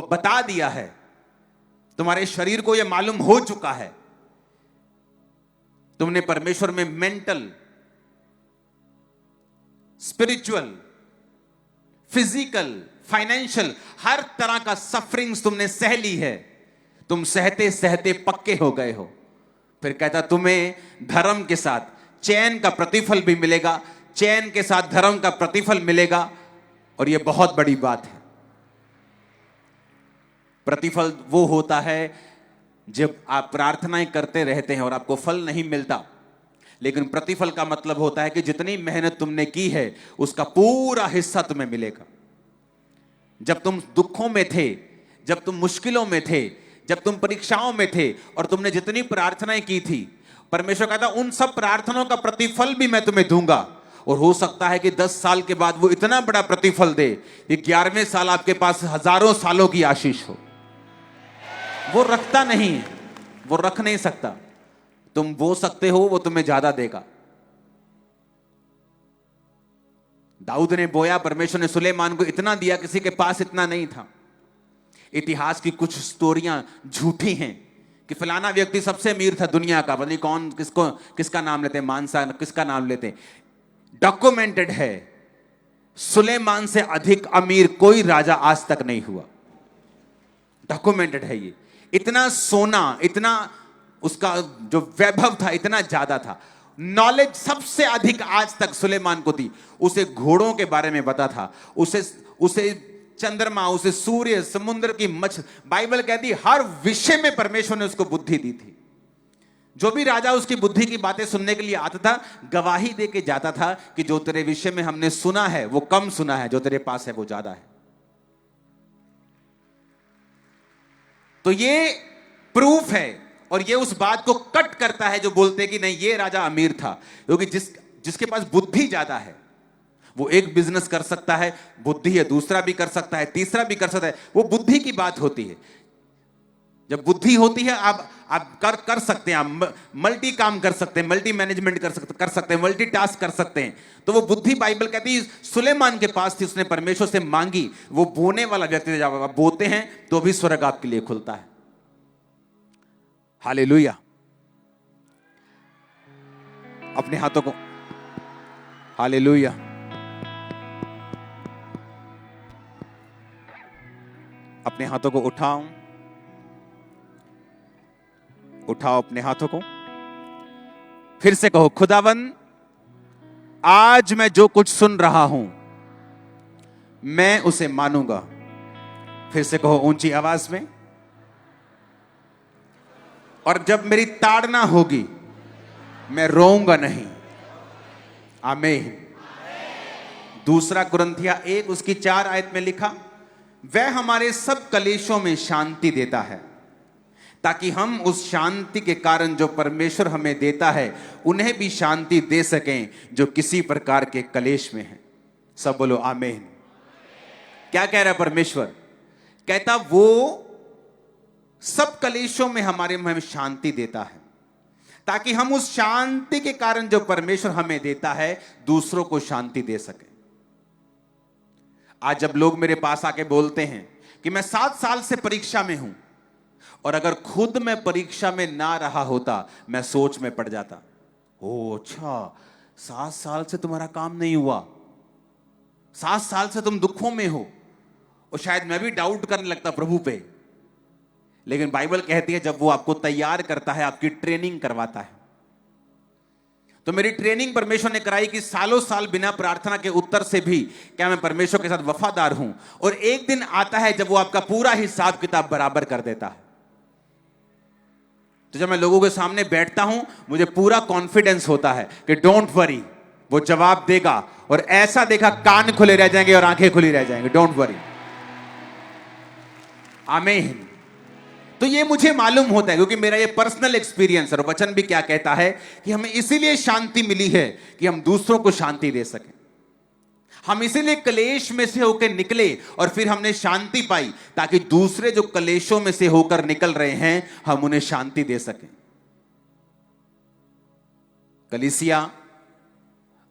बता दिया है, तुम्हारे शरीर को यह मालूम हो चुका है, तुमने परमेश्वर में मेंटल, स्पिरिचुअल, फिजिकल, फाइनेंशियल हर तरह का सफरिंग्स तुमने सह ली है, तुम सहते सहते पक्के हो गए हो, फिर कहता तुम्हें धर्म के साथ चैन का प्रतिफल भी मिलेगा, चैन के साथ धर्म का प्रतिफल मिलेगा। और यह बहुत बड़ी बात है। प्रतिफल वो होता है जब आप प्रार्थनाएं करते रहते हैं और आपको फल नहीं मिलता, लेकिन प्रतिफल का मतलब होता है कि जितनी मेहनत तुमने की है उसका पूरा हिस्सा तुम्हें मिलेगा। जब तुम दुखों में थे, जब तुम मुश्किलों में थे, जब तुम परीक्षाओं में थे और तुमने जितनी प्रार्थनाएं की थी, परमेश्वर कहता उन सब प्रार्थनाओं का प्रतिफल भी मैं तुम्हें दूंगा। और हो सकता है कि 10 साल के बाद वो इतना बड़ा प्रतिफल दे कि 11वें साल आपके पास हजारों सालों की आशीष हो। वो रखता नहीं है, वो रख नहीं सकता। तुम बो सकते हो, वो तुम्हें ज्यादा देगा। दाऊद ने बोया, परमेश्वर ने सुलेमान को इतना दिया, किसी के पास इतना नहीं था। इतिहास की कुछ स्टोरियां झूठी हैं कि फलाना व्यक्ति सबसे अमीर था दुनिया का, पता नहीं कौन किसका नाम लेते हैं, मानसा किसका नाम लेते हैं। डॉक्यूमेंटेड है, सुलेमान से अधिक अमीर कोई राजा आज तक नहीं हुआ। डॉक्यूमेंटेड है ये। इतना सोना, इतना उसका जो वैभव था इतना ज्यादा था। नॉलेज सबसे अधिक आज तक सुलेमान को थी। उसे घोड़ों के बारे में पता था, उसे चंद्रमा, उसे सूर्य, समुद्र की मछ, बाइबल कहती हर विषय में परमेश्वर ने उसको बुद्धि दी थी। जो भी राजा उसकी बुद्धि की बातें सुनने के लिए आता था, गवाही दे के जाता था कि जो तेरे विषय में हमने सुना है वो कम सुना है, जो तेरे पास है वो ज्यादा है। तो ये प्रूफ है और ये उस बात को कट करता है जो बोलते कि नहीं ये राजा अमीर था, क्योंकि जिसके पास बुद्धि ज्यादा है वो एक बिजनेस कर सकता है, बुद्धि है, दूसरा भी कर सकता है, तीसरा भी कर सकता है। वो बुद्धि की बात होती है। जब बुद्धि होती है आप कर सकते हैं, आप मल्टी काम कर सकते हैं, मल्टी मैनेजमेंट कर सकते हैं, मल्टी टास्क कर सकते हैं। तो वो बुद्धि बाइबल कहती है सुलेमान के पास थी, उसने परमेश्वर से मांगी। वो बोने वाला व्यक्ति जब आप बोते हैं तो भी स्वर्ग आपके लिए खुलता है। हालेलुया। अपने हाथों को, हालेलुया, अपने हाथों को उठाओ अपने हाथों को। फिर से कहो, खुदावन आज मैं जो कुछ सुन रहा हूं मैं उसे मानूंगा। फिर से कहो ऊंची आवाज में। और जब मेरी ताड़ना होगी मैं रोऊंगा नहीं। आमीन। दूसरा कुरिन्थिया 1 उसकी 4 आयत में लिखा, वह हमारे सब कलेशों में शांति देता है ताकि हम उस शांति के कारण जो परमेश्वर हमें देता है उन्हें भी शांति दे सकें जो किसी प्रकार के कलेश में हैं। सब बोलो आमीन। क्या कह रहा है परमेश्वर? कहता वो सब कलेशों में हमें शांति देता है ताकि हम उस शांति के कारण जो परमेश्वर हमें देता है दूसरों को शांति दे सके। आज जब लोग मेरे पास आके बोलते हैं कि मैं 7 साल से परीक्षा में हूं, और अगर खुद मैं परीक्षा में ना रहा होता मैं सोच में पड़ जाता, ओ अच्छा 7 साल से तुम्हारा काम नहीं हुआ, 7 साल से तुम दुखों में हो, और शायद मैं भी डाउट करने लगता प्रभु पे। लेकिन बाइबल कहती है जब वो आपको तैयार करता है, आपकी ट्रेनिंग करवाता है। तो मेरी ट्रेनिंग परमेश्वर ने कराई कि सालों साल बिना प्रार्थना के उत्तर से भी क्या मैं परमेश्वर के साथ वफादार हूं। और एक दिन आता है जब वो आपका पूरा हिसाब किताब बराबर कर देता है। तो जब मैं लोगों के सामने बैठता हूं मुझे पूरा कॉन्फिडेंस होता है कि डोंट वरी, वो जवाब देगा, और ऐसा देखा कान खुले रह जाएंगे और आंखें खुली रह जाएंगे। Don't worry. आमीन। तो ये मुझे मालूम होता है क्योंकि मेरा ये पर्सनल एक्सपीरियंस है। और वचन भी क्या कहता है कि हमें इसीलिए शांति मिली है कि हम दूसरों को शांति दे सकें। हम इसीलिए कलेश में से होकर निकले और फिर हमने शांति पाई, ताकि दूसरे जो कलेशों में से होकर निकल रहे हैं हम उन्हें शांति दे सकें। कलीसिया,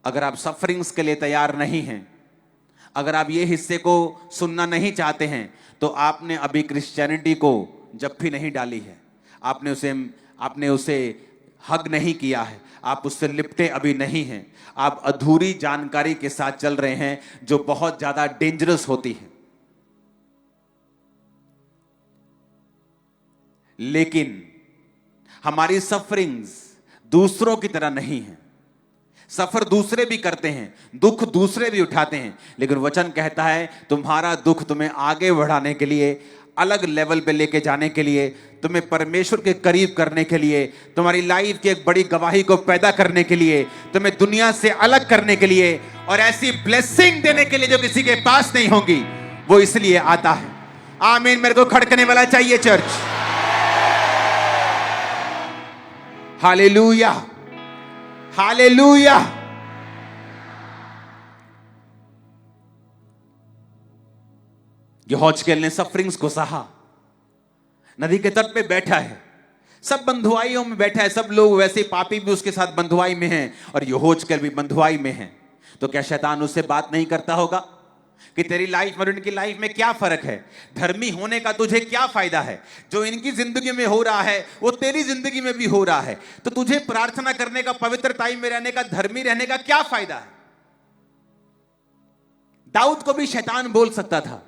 अगर आप सफरिंग्स के लिए तैयार नहीं हैं, अगर आप ये हिस्से को सुनना नहीं चाहते हैं, तो आपने अभी क्रिश्चियनिटी को जप्फी नहीं डाली है, आपने उसे हग नहीं किया है, आप उससे लिपटे अभी नहीं हैं। आप अधूरी जानकारी के साथ चल रहे हैं जो बहुत ज्यादा डेंजरस होती है। लेकिन हमारी सफरिंग्स दूसरों की तरह नहीं है। सफर दूसरे भी करते हैं, दुख दूसरे भी उठाते हैं, लेकिन वचन कहता है तुम्हारा दुख तुम्हें आगे बढ़ाने के लिए, अलग लेवल पे लेके जाने के लिए, तुम्हें परमेश्वर के करीब करने के लिए, तुम्हारी लाइफ की एक बड़ी गवाही को पैदा करने के लिए, तुम्हें दुनिया से अलग करने के लिए और ऐसी ब्लेसिंग देने के लिए जो किसी के पास नहीं होगी, वो इसलिए आता है। आमीन। मेरे को खड़कने वाला चाहिए चर्च। Hallelujah, hallelujah. यहोशकेल ने सफरिंग्स को सहा, नदी के तट पे बैठा है, सब बंधुआइयों में बैठा है, सब लोग वैसे पापी भी उसके साथ बंधुआई में हैं और यहोशकेल भी बंधुआई में है। तो क्या शैतान उससे बात नहीं करता होगा कि तेरी लाइफ और इनकी लाइफ में क्या फर्क है, धर्मी होने का तुझे क्या फायदा है, जो इनकी जिंदगी में हो रहा है वो तेरी जिंदगी में भी हो रहा है, तो तुझे प्रार्थना करने का, पवित्र टाइम में रहने का, धर्मी रहने का क्या फायदा है। दाऊद को भी शैतान बोल सकता था,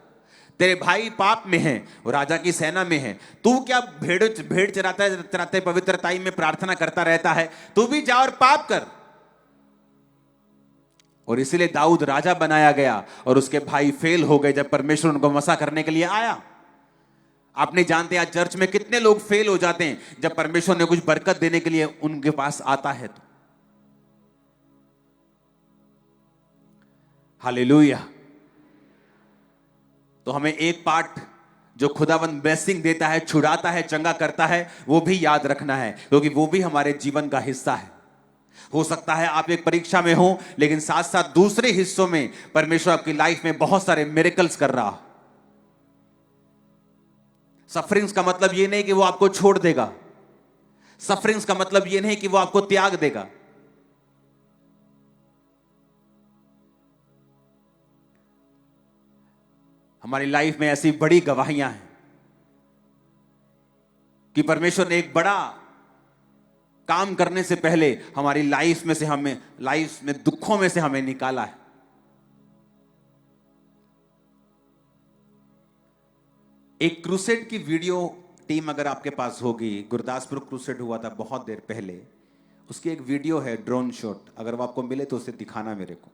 तेरे भाई पाप में हैं, वो राजा की सेना में है, तू क्या भेड़ चराते पवित्र टाइम में प्रार्थना करता रहता है, तू भी जा और पाप कर। और इसीलिए दाऊद राजा बनाया गया और उसके भाई फेल हो गए जब परमेश्वर उनको मसा करने के लिए आया। आपने जानते हैं आज चर्च में कितने लोग फेल हो जाते हैं जब परमेश्वर ने कुछ बरकत देने के लिए उनके पास आता है तो। हालेलुया। तो हमें एक पार्ट जो खुदावंद ब्लेसिंग देता है, छुड़ाता है, चंगा करता है, वो भी याद रखना है, क्योंकि वो भी हमारे जीवन का हिस्सा है। हो सकता है आप एक परीक्षा में हो, लेकिन साथ साथ दूसरे हिस्सों में परमेश्वर आपकी लाइफ में बहुत सारे मिरेकल्स कर रहा। सफरिंग्स का मतलब यह नहीं कि वो आपको छोड़ देगा, सफरिंग्स का मतलब यह नहीं कि वो आपको त्याग देगा। हमारी लाइफ में ऐसी बड़ी गवाहियां हैं कि परमेश्वर ने एक बड़ा काम करने से पहले हमारी लाइफ में दुखों में से हमें निकाला है। एक क्रूसेड की वीडियो टीम अगर आपके पास होगी, गुरदासपुर क्रूसेड हुआ था बहुत देर पहले, उसकी एक वीडियो है ड्रोन शॉट, अगर वो आपको मिले तो उसे दिखाना मेरे को।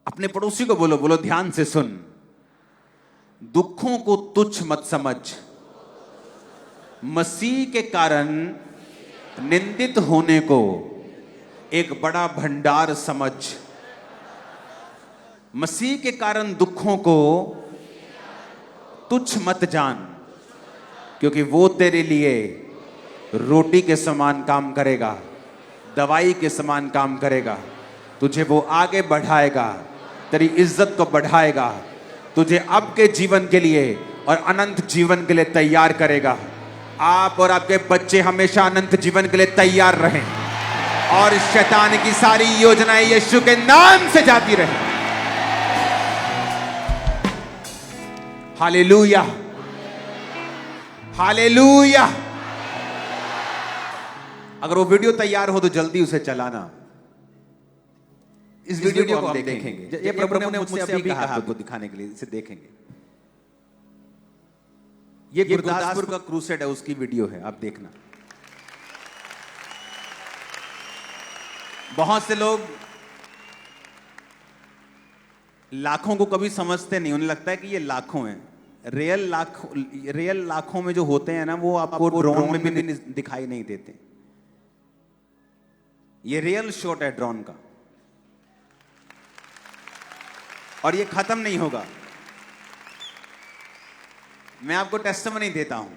अपने पड़ोसी को बोलो, बोलो ध्यान से सुन, दुखों को तुच्छ मत समझ, मसीह के कारण निंदित होने को एक बड़ा भंडार समझ। मसीह के कारण दुखों को तुच्छ मत जान, क्योंकि वो तेरे लिए रोटी के समान काम करेगा, दवाई के समान काम करेगा, तुझे वो आगे बढ़ाएगा, तेरी इज्जत को बढ़ाएगा, तुझे अब के जीवन के लिए और अनंत जीवन के लिए तैयार करेगा। आप और आपके बच्चे हमेशा अनंत जीवन के लिए तैयार रहें और शैतान की सारी योजनाएं यीशु के नाम से जाती रहें। Hallelujah, hallelujah. अगर वो वीडियो तैयार हो तो जल्दी उसे चलाना। इस वीडियो को हम देखेंगे। ये प्रभु ने मुझसे अभी कहा आपको दिखाने के लिए, इसे देखेंगे। ये गुरदासपुर का क्रूसेड है, उसकी वीडियो है, आप देखना। बहुत से लोग लाखों को कभी समझते नहीं, उन्हें लगता है कि ये लाखों हैं। रियल लाखों में जो होते हैं ना, वो आपको ड्रोन में भी दिखाई नहीं देते। ये रियल शॉट है ड्रोन का और ये खत्म नहीं होगा। मैं आपको टेस्टिमनी देता हूं।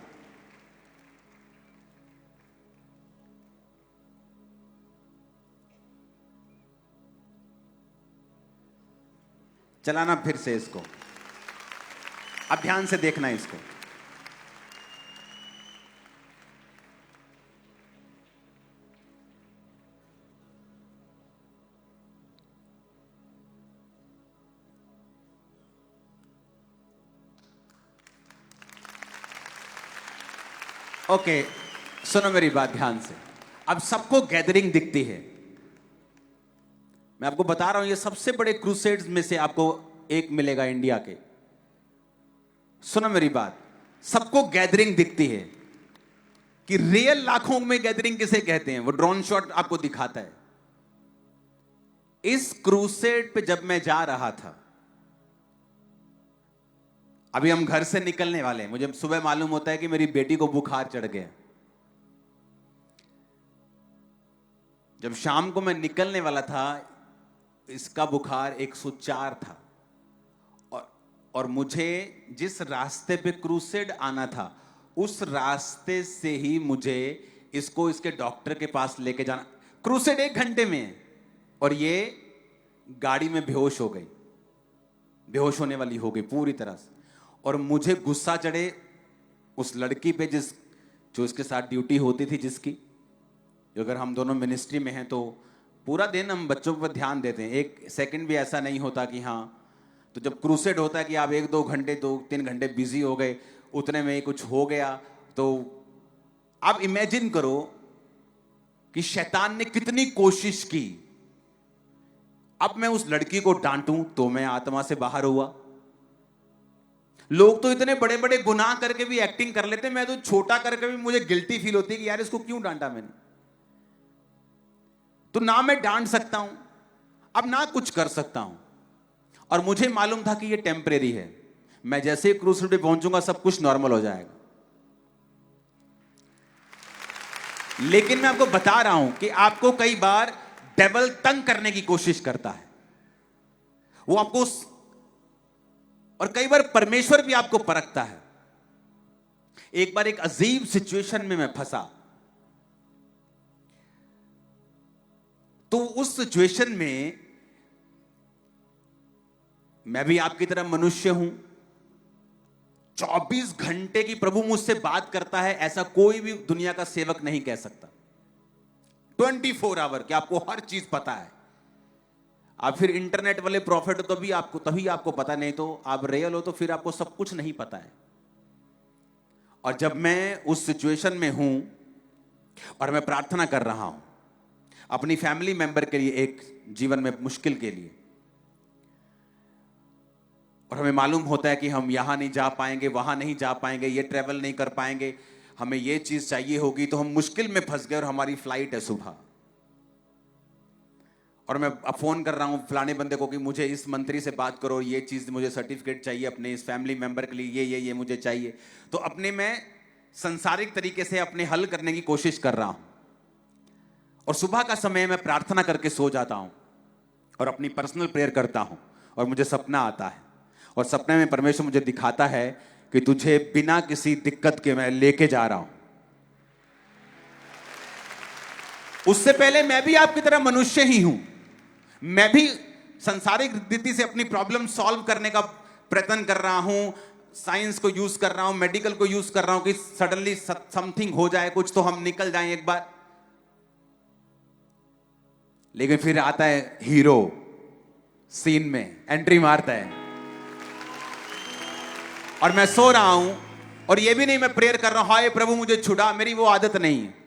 चलाना फिर से इसको, अब ध्यान से देखना इसको। ओके, सुनो मेरी बात ध्यान से। अब सबको गैदरिंग दिखती है, मैं आपको बता रहा हूं, ये सबसे बड़े क्रूसेड्स में से आपको एक मिलेगा इंडिया के। सुनो मेरी बात, सबको गैदरिंग दिखती है कि रियल लाखों में गैदरिंग किसे कहते हैं, वो ड्रोन शॉट आपको दिखाता है। इस क्रूसेड पे जब मैं जा रहा था, अभी हम घर से निकलने वाले हैं, मुझे सुबह मालूम होता है कि मेरी बेटी को बुखार चढ़ गया। जब शाम को मैं निकलने वाला था, इसका बुखार 104 था, और मुझे जिस रास्ते पे क्रूसेड आना था, उस रास्ते से ही मुझे इसको इसके डॉक्टर के पास लेके जाना। क्रूसेड 1 घंटे में है, और ये गाड़ी में बेहोश हो गई, बेहोश होने वाली हो गई पूरी तरह से। और मुझे गुस्सा चढ़े उस लड़की पे जो इसके साथ ड्यूटी होती थी, जिसकी, जो अगर हम दोनों मिनिस्ट्री में हैं तो पूरा दिन हम बच्चों पर ध्यान देते हैं, 1 सेकंड भी ऐसा नहीं होता कि हाँ। तो जब क्रूसेड होता है कि आप 1-2 घंटे 2-3 घंटे बिजी हो गए, उतने में ही कुछ हो गया, तो आप इमेजिन करो कि शैतान ने कितनी कोशिश की। अब मैं उस लड़की को डांटूं तो मैं आत्मा से बाहर हुआ। लोग तो इतने बड़े बड़े गुनाह करके भी एक्टिंग कर लेते, मैं तो छोटा करके भी मुझे गिल्टी फील होती है कि यार इसको क्यों डांटा मैंने। तो ना मैं डांट सकता हूं, अब ना कुछ कर सकता हूं, और मुझे मालूम था कि ये टेम्परेरी है। मैं जैसे ही क्रूसेड पे पहुंचूंगा सब कुछ नॉर्मल हो जाएगा। लेकिन मैं आपको बता रहा हूं कि आपको कई बार डेविल तंग करने की कोशिश करता है, वो आपको, और कई बार परमेश्वर भी आपको परखता है। एक बार एक अजीब सिचुएशन में मैं फंसा, तो उस सिचुएशन में मैं भी आपकी तरह मनुष्य हूं। 24 घंटे की प्रभु मुझसे बात करता है, ऐसा कोई भी दुनिया का सेवक नहीं कह सकता। 24 आवर कि आपको हर चीज पता है। आप फिर इंटरनेट वाले प्रॉफिट हो तो भी आपको, तभी आपको पता, नहीं तो आप रियल हो तो फिर आपको सब कुछ नहीं पता है। और जब मैं उस सिचुएशन में हूं और मैं प्रार्थना कर रहा हूं अपनी फैमिली मेंबर के लिए, एक जीवन में मुश्किल के लिए, और हमें मालूम होता है कि हम यहां नहीं जा पाएंगे, वहां नहीं जा पाएंगे, ये ट्रैवल नहीं कर पाएंगे, हमें ये चीज चाहिए होगी, तो हम मुश्किल में फंस गए और हमारी फ्लाइट है सुबह। और मैं अब फोन कर रहा हूं फलाने बंदे को कि मुझे इस मंत्री से बात करो, ये चीज मुझे सर्टिफिकेट चाहिए अपने इस फैमिली मेंबर के लिए, ये मुझे चाहिए। तो अपने मैं संसारिक तरीके से अपने हल करने की कोशिश कर रहा हूं, और सुबह का समय मैं प्रार्थना करके सो जाता हूं और अपनी पर्सनल प्रेयर करता हूं, और मुझे सपना आता है, और सपने में परमेश्वर मुझे दिखाता है कि तुझे बिना किसी दिक्कत के मैं लेके जा रहा हूं। उससे पहले मैं भी आपकी तरह मनुष्य ही हूं, मैं भी संसारिक रीति से अपनी प्रॉब्लम सॉल्व करने का प्रयत्न कर रहा हूं, साइंस को यूज कर रहा हूं, मेडिकल को यूज कर रहा हूं कि सडनली समथिंग हो जाए कुछ, तो हम निकल जाएं एक बार। लेकिन फिर आता है हीरो, सीन में एंट्री मारता है, और मैं सो रहा हूं, और ये भी नहीं मैं प्रेयर कर रहा हूं हाय प्रभु मुझे छुड़ा, मेरी वो आदत नहीं है।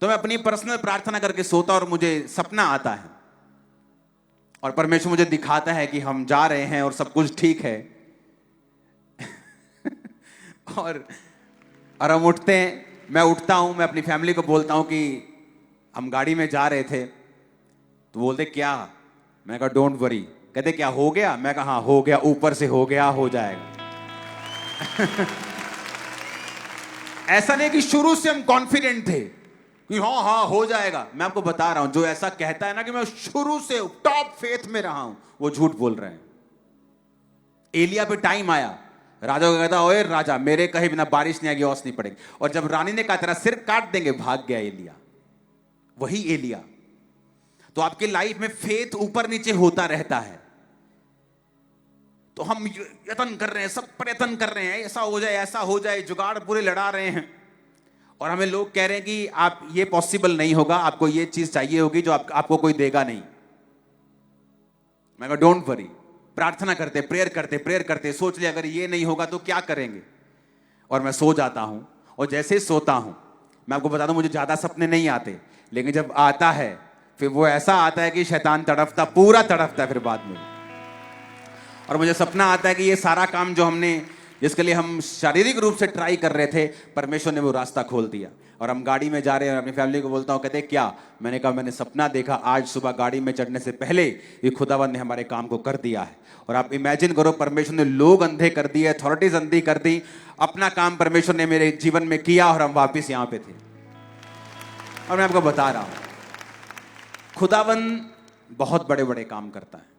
तो मैं अपनी पर्सनल प्रार्थना करके सोता, और मुझे सपना आता है, और परमेश्वर मुझे दिखाता है कि हम जा रहे हैं और सब कुछ ठीक है। और हम उठते हैं, मैं उठता हूं, मैं अपनी फैमिली को बोलता हूं कि हम गाड़ी में जा रहे थे। तो बोलते क्या? मैं कहा डोंट वरी। कहते क्या हो गया? मैं कहा हाँ हो गया, ऊपर से हो गया, हो जाएगा। ऐसा नहीं कि शुरू से हम कॉन्फिडेंट थे कि हाँ हाँ हो जाएगा। मैं आपको बता रहा हूं, जो ऐसा कहता है ना कि मैं शुरू से टॉप फेथ में रहा हूं, वो झूठ बोल रहे हैं। एलिया पे टाइम आया, राजा को कहता ओए राजा मेरे कहे बिना बारिश नहीं आएगी, औस नहीं पड़ेगी, और जब रानी ने कहा तेरा सिर काट देंगे, भाग गया एलिया। वही एलिया। तो आपकी लाइफ में फेथ ऊपर नीचे होता रहता है। तो हम यत्न कर रहे हैं, सब प्रयत्न कर रहे हैं, ऐसा हो जाए ऐसा हो जाए, जुगाड़ पूरे लड़ा रहे हैं, और हमें लोग कह रहे हैं कि आप ये पॉसिबल नहीं होगा, आपको ये चीज चाहिए होगी जो आपको कोई देगा नहीं। मैं कहा डोंट वरी, प्रार्थना करते, प्रेयर करते, सोच लिया अगर ये नहीं होगा तो क्या करेंगे, और मैं सो जाता हूं। और जैसे सोता हूं, मैं आपको बता दूं मुझे ज्यादा सपने नहीं आते, लेकिन जब आता है फिर वो ऐसा आता है कि शैतान तड़पता, पूरा तड़पता है फिर बाद में। और मुझे सपना आता है कि ये सारा काम जो हमने, जिसके लिए हम शारीरिक रूप से ट्राई कर रहे थे, परमेश्वर ने वो रास्ता खोल दिया। और हम गाड़ी में जा रहे हैं, अपनी फैमिली को बोलता हूँ, कहते क्या? मैंने कहा मैंने सपना देखा, आज सुबह गाड़ी में चढ़ने से पहले ये खुदावन ने हमारे काम को कर दिया है। और आप इमेजिन करो, परमेश्वर ने लोग अंधे कर दिए, अथॉरिटीज अंधी कर दी, अपना काम परमेश्वर ने मेरे जीवन में किया, और हम वापिस यहां पे थे। और मैं आपको बता रहा हूं, खुदावन बहुत बड़े बड़े काम करता है,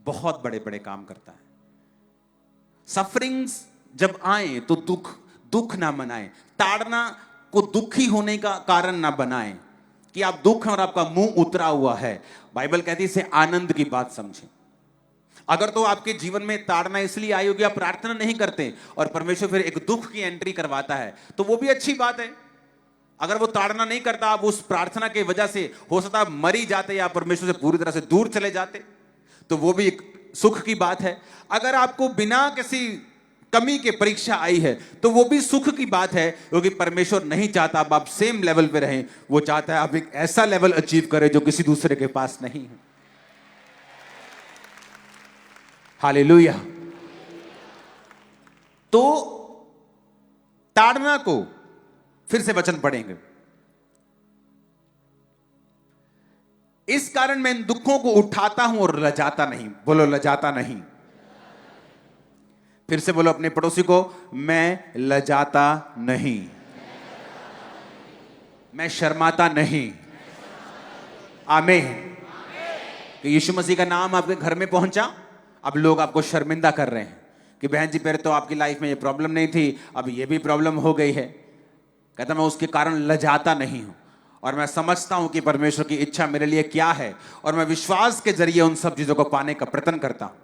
बहुत बड़े बड़े काम करता है। सफरिंग्स जब आए तो दुख ना मनाएं, ताड़ना को दुखी होने का कारण ना बनाएं कि आप दुख और आपका मुंह उतरा हुआ है। बाइबल कहती है इसे आनंद की बात समझें। अगर तो आपके जीवन में ताड़ना इसलिए आई होगी आप प्रार्थना नहीं करते और परमेश्वर फिर एक दुख की एंट्री करवाता है, तो वो भी अच्छी बात है। अगर वो ताड़ना नहीं करता, आप उस प्रार्थना की वजह से हो सकता आप मरी जाते या परमेश्वर से पूरी तरह से दूर चले जाते, तो वो भी एक सुख की बात है। अगर आपको बिना किसी कमी के परीक्षा आई है तो वो भी सुख की बात है, क्योंकि परमेश्वर नहीं चाहता आप सेम लेवल पे रहें, वो चाहता है आप एक ऐसा लेवल अचीव करें जो किसी दूसरे के पास नहीं है। हालेलुया। तो ताड़ना को फिर से वचन पढ़ेंगे। इस कारण मैं इन दुखों को उठाता हूं और लजाता नहीं। बोलो लजाता नहीं। फिर से बोलो अपने पड़ोसी को, मैं लजाता नहीं, मैं शर्माता नहीं। आमीन। तो यीशु मसीह का नाम आपके घर में पहुंचा, अब लोग आपको शर्मिंदा कर रहे हैं कि बहन जी पहले तो आपकी लाइफ में ये प्रॉब्लम नहीं थी, अब ये भी प्रॉब्लम हो गई है। कहता मैं उसके कारण लजाता नहीं हूं, और मैं समझता हूं कि परमेश्वर की इच्छा मेरे लिए क्या है, और मैं विश्वास के जरिए उन सब चीजों को पाने का प्रयत्न करता हूं।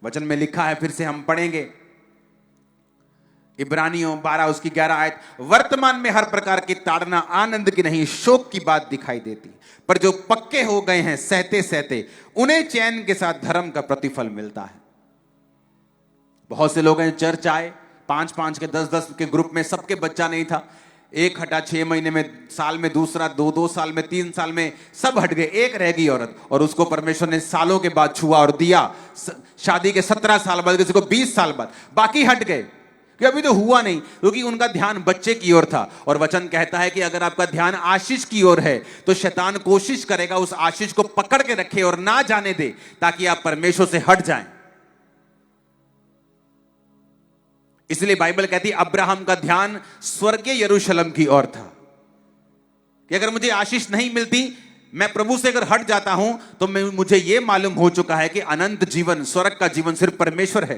वचन में लिखा है, फिर से हम पढ़ेंगे, इब्रानियों 12 उसकी 11 आयत, वर्तमान में हर प्रकार की ताड़ना आनंद की नहीं शोक की बात दिखाई देती, पर जो पक्के हो गए हैं सहते सहते उन्हें चैन के साथ धर्म का प्रतिफल मिलता है। बहुत से लोग हैं चर्च आए, 5-5 के 10-10 के ग्रुप में, सबके बच्चा नहीं था, एक हटा 6 महीने में, साल में दूसरा, 2 साल में, 3 साल में सब हट गए, एक रह गई औरत, और उसको परमेश्वर ने सालों के बाद छुआ और दिया। शादी के 17 साल बाद, किसी को 20 साल बाद, बाकी हट गए कि अभी तो हुआ नहीं, क्योंकि उनका ध्यान बच्चे की ओर था। और वचन कहता है कि अगर आपका ध्यान आशीष की ओर है तो शैतान कोशिश करेगा उस आशीष को पकड़ के रखे और ना जाने दे, ताकि आप परमेश्वर से हट जाएं। इसलिए बाइबल कहती है अब्राहम का ध्यान स्वर्गीय यरूशलेम की ओर था कि अगर मुझे आशीष नहीं मिलती, मैं प्रभु से अगर हट जाता हूं, तो मुझे यह मालूम हो चुका है कि अनंत जीवन, स्वर्ग का जीवन सिर्फ परमेश्वर है।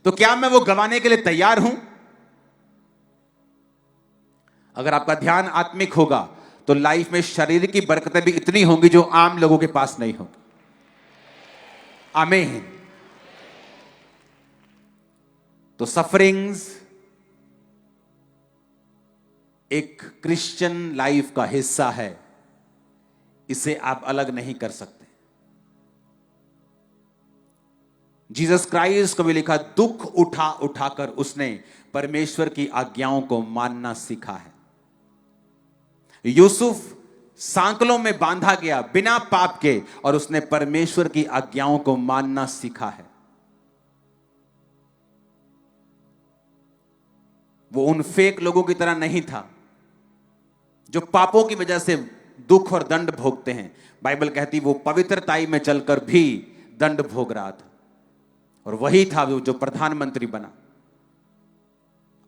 तो क्या मैं वो गंवाने के लिए तैयार हूं? अगर आपका ध्यान आत्मिक होगा तो लाइफ में शरीर की बरकतें भी इतनी होंगी जो आम लोगों के पास नहीं होंगी। आमीन। तो सफरिंग्स एक क्रिश्चियन लाइफ का हिस्सा है, इसे आप अलग नहीं कर सकते। जीसस क्राइस्ट को भी लिखा, दुख उठा उठाकर उसने परमेश्वर की आज्ञाओं को मानना सीखा है। यूसुफ सांकलों में बांधा गया बिना पाप के, और उसने परमेश्वर की आज्ञाओं को मानना सीखा है। वो उन फेक लोगों की तरह नहीं था जो पापों की वजह से दुख और दंड भोगते हैं। बाइबल कहती वो पवित्रताई में चलकर भी दंड भोग रहा था, और वही था वो जो प्रधानमंत्री बना।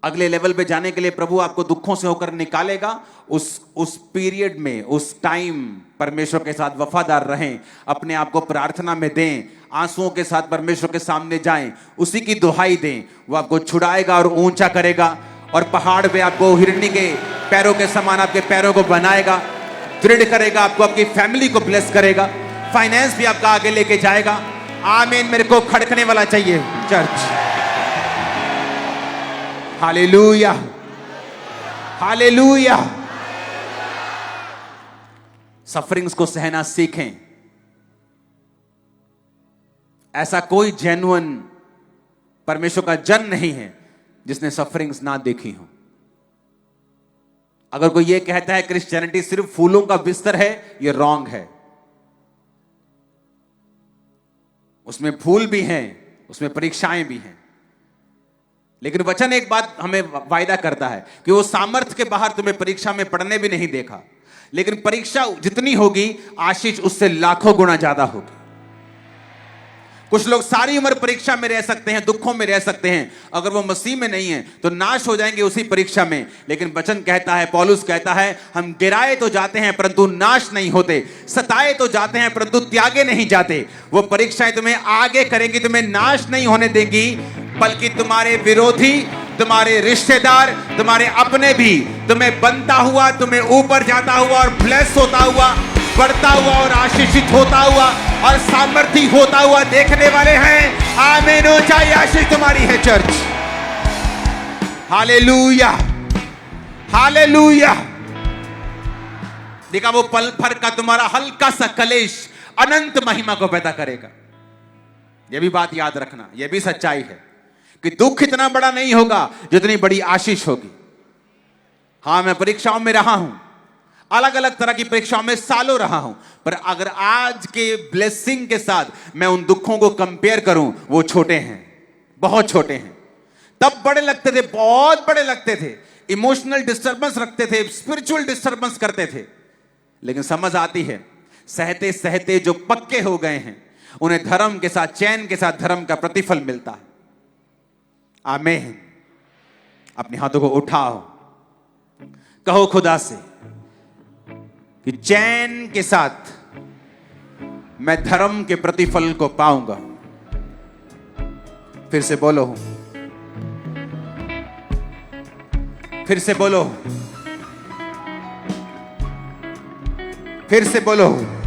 अगले लेवल पे जाने के लिए प्रभु आपको दुखों से होकर निकालेगा। उस पीरियड में, उस टाइम परमेश्वर के साथ वफादार रहें, अपने आप को प्रार्थना में दें, आंसुओं के साथ परमेश्वर के सामने जाएं, उसी की दुहाई दें। वो आपको छुड़ाएगा और ऊंचा करेगा, और पहाड़ पे आपको हिरनी के पैरों के समान आपके पैरों को बनाएगा, दृढ़ करेगा, आपको आपकी फैमिली को ब्लेस करेगा, फाइनेंस भी आपका आगे लेके जाएगा। आमीन। मेरे को खड़कने वाला चाहिए चर्च। Hallelujah, hallelujah. सफरिंग्स को सहना सीखें। ऐसा कोई जेन्युइन परमेश्वर का जन नहीं है जिसने सफरिंग्स ना देखी हो। अगर कोई यह कहता है क्रिश्चियनिटी सिर्फ फूलों का बिस्तर है, यह रॉन्ग है। उसमें फूल भी हैं, उसमें परीक्षाएं भी हैं, लेकिन वचन एक बात हमें वायदा करता है कि वो सामर्थ्य के बाहर तुम्हें परीक्षा में पढ़ने भी नहीं देखा, लेकिन परीक्षा जितनी होगी आशीष उससे लाखों गुना ज्यादा होगी। कुछ लोग सारी उम्र परीक्षा में रह सकते हैं, दुखों में रह सकते हैं, अगर वो मसीह में नहीं है तो नाश हो जाएंगे उसी परीक्षा में। लेकिन वचन कहता है, पौलुस कहता है, हम गिराए तो जाते हैं परंतु नाश नहीं होते, सताए तो जाते हैं परंतु त्यागे नहीं जाते। वो परीक्षाएं तुम्हें आगे करेंगी, तुम्हें नाश नहीं होने देंगी, बल्कि तुम्हारे विरोधी, तुम्हारे रिश्तेदार, तुम्हारे अपने भी तुम्हें बनता हुआ, तुम्हें ऊपर जाता हुआ और ब्लेस होता हुआ, बढ़ता हुआ और आशीषित होता हुआ और सामर्थ्य होता हुआ देखने वाले हैं। आमीन। ऊंचाई आशीष तुम्हारी है चर्च। Hallelujah, hallelujah. देखा, वो पल भर का तुम्हारा हल्का सा कलेश अनंत महिमा को पैदा करेगा। यह भी बात याद रखना, यह भी सच्चाई है कि दुख इतना बड़ा नहीं होगा जितनी बड़ी आशीष होगी। हां, मैं परीक्षाओं में रहा हूं, अलग अलग तरह की परीक्षाओं में सालों रहा हूं, पर अगर आज के ब्लेसिंग के साथ मैं उन दुखों को कंपेयर करूं, वो छोटे हैं, बहुत छोटे हैं। तब बड़े लगते थे, बहुत बड़े लगते थे, इमोशनल डिस्टर्बेंस रखते थे, स्पिरिचुअल डिस्टर्बेंस करते थे। लेकिन समझ आती है, सहते सहते जो पक्के हो गए हैं उन्हें धर्म के साथ, चैन के साथ धर्म का प्रतिफल मिलता है। आमीन। अपने हाथों को उठाओ, कहो खुदा से कि चैन के साथ मैं धर्म के प्रतिफल को पाऊंगा। फिर से बोलो, फिर से बोलो, फिर से बोलो।